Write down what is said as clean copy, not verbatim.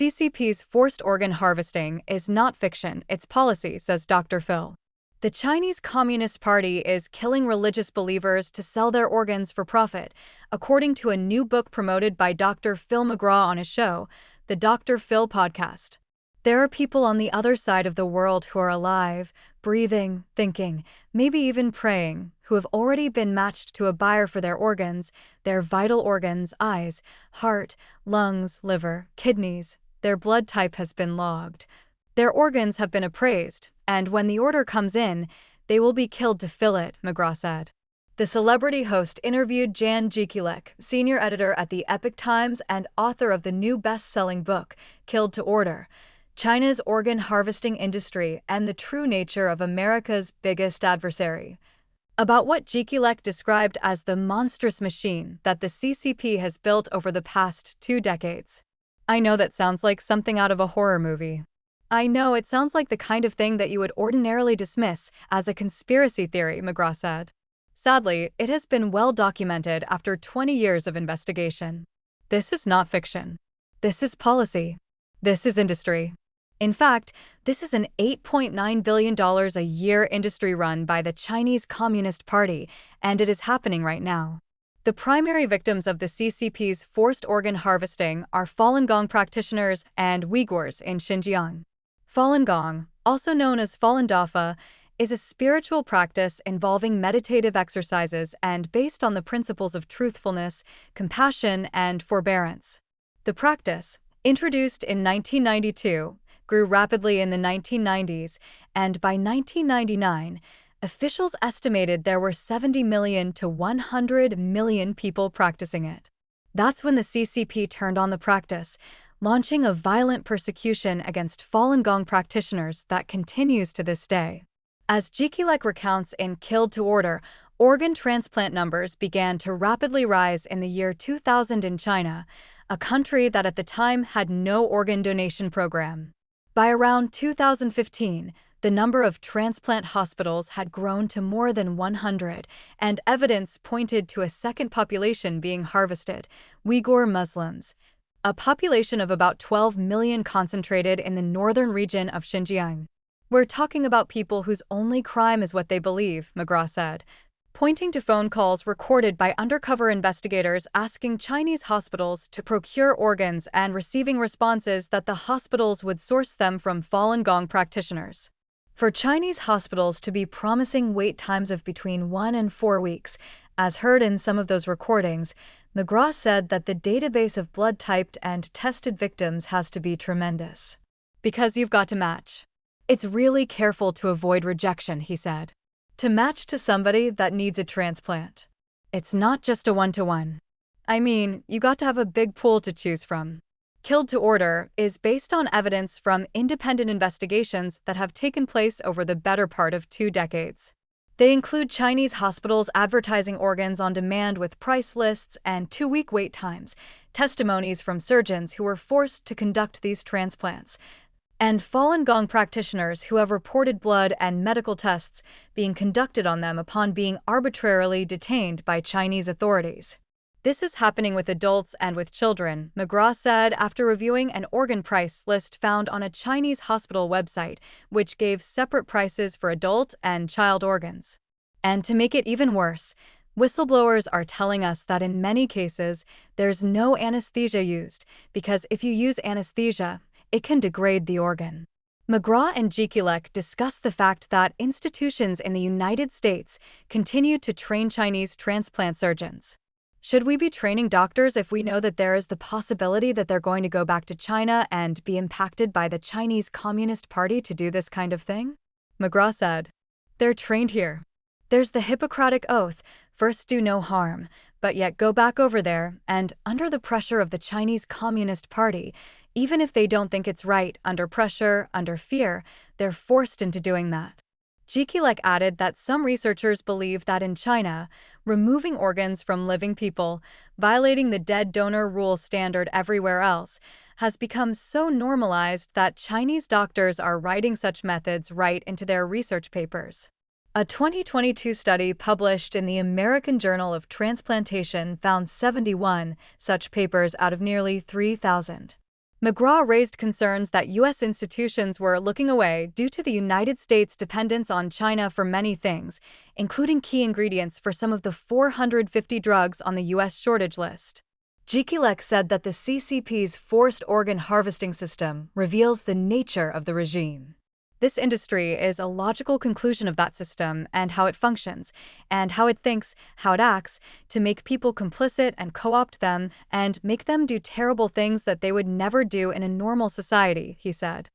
CCP's forced organ harvesting is not fiction, it's policy, says Dr. Phil. The Chinese Communist Party is killing religious believers to sell their organs for profit, according to a new book promoted by Dr. Phil McGraw on his show, the Dr. Phil podcast. There are people on the other side of the world who are alive, breathing, thinking, maybe even praying, who have already been matched to a buyer for their organs, their vital organs, eyes, heart, lungs, liver, kidneys. Their blood type has been logged. Their organs have been appraised, and when the order comes in, they will be killed to fill it, McGraw said. The celebrity host interviewed Jan Jekielek, senior editor at the Epoch Times and author of the new best-selling book, Killed to Order: China's Organ Harvesting Industry and the True Nature of America's Biggest Adversary, about what Jekielek described as the monstrous machine that the CCP has built over the past 2 decades. I know that sounds like something out of a horror movie. I know it sounds like the kind of thing that you would ordinarily dismiss as a conspiracy theory, McGraw said. Sadly, it has been well documented after 20 years of investigation. This is not fiction. This is policy. This is industry. In fact, this is an $8.9 billion a year industry run by the Chinese Communist Party, and it is happening right now. The primary victims of the CCP's forced organ harvesting are Falun Gong practitioners and Uyghurs in Xinjiang. Falun Gong, also known as Falun Dafa, is a spiritual practice involving meditative exercises and based on the principles of truthfulness, compassion, and forbearance. The practice, introduced in 1992, grew rapidly in the 1990s, and by 1999, officials estimated there were 70 million to 100 million people practicing it. That's when the CCP turned on the practice, launching a violent persecution against Falun Gong practitioners that continues to this day. As Jekielek recounts in Killed to Order, organ transplant numbers began to rapidly rise in the year 2000 in China, a country that at the time had no organ donation program. By around 2015, the number of transplant hospitals had grown to more than 100, and evidence pointed to a second population being harvested, Uyghur Muslims, a population of about 12 million concentrated in the northern region of Xinjiang. We're talking about people whose only crime is what they believe, McGraw said, pointing to phone calls recorded by undercover investigators asking Chinese hospitals to procure organs and receiving responses that the hospitals would source them from Falun Gong practitioners. For Chinese hospitals to be promising wait times of between 1 and 4 weeks, as heard in some of those recordings, McGraw said that the database of blood-typed and tested victims has to be tremendous. Because you've got to match. It's really careful to avoid rejection, he said. To match to somebody that needs a transplant. It's not just a one-to-one. I mean, you got to have a big pool to choose from. Killed to Order is based on evidence from independent investigations that have taken place over the better part of 2 decades. They include Chinese hospitals advertising organs on demand with price lists and 2-week wait times, testimonies from surgeons who were forced to conduct these transplants, and Falun Gong practitioners who have reported blood and medical tests being conducted on them upon being arbitrarily detained by Chinese authorities. This is happening with adults and with children, McGraw said after reviewing an organ price list found on a Chinese hospital website, which gave separate prices for adult and child organs. And to make it even worse, whistleblowers are telling us that in many cases, there's no anesthesia used, because if you use anesthesia, it can degrade the organ. McGraw and Jekielek discussed the fact that institutions in the United States continue to train Chinese transplant surgeons. Should we be training doctors if we know that there is the possibility that they're going to go back to China and be impacted by the Chinese Communist Party to do this kind of thing? McGraw said, they're trained here. There's the Hippocratic Oath, first do no harm, but yet go back over there, and under the pressure of the Chinese Communist Party, even if they don't think it's right, under pressure, under fear, they're forced into doing that. Jekielek added that some researchers believe that in China, removing organs from living people, violating the dead donor rule standard everywhere else, has become so normalized that Chinese doctors are writing such methods right into their research papers. A 2022 study published in the American Journal of Transplantation found 71 such papers out of nearly 3,000. McGraw raised concerns that U.S. institutions were looking away due to the United States' dependence on China for many things, including key ingredients for some of the 450 drugs on the U.S. shortage list. Jikilek said that the CCP's forced organ harvesting system reveals the nature of the regime. This industry is a logical conclusion of that system and how it functions, and how it thinks, how it acts, to make people complicit and co-opt them and make them do terrible things that they would never do in a normal society, he said.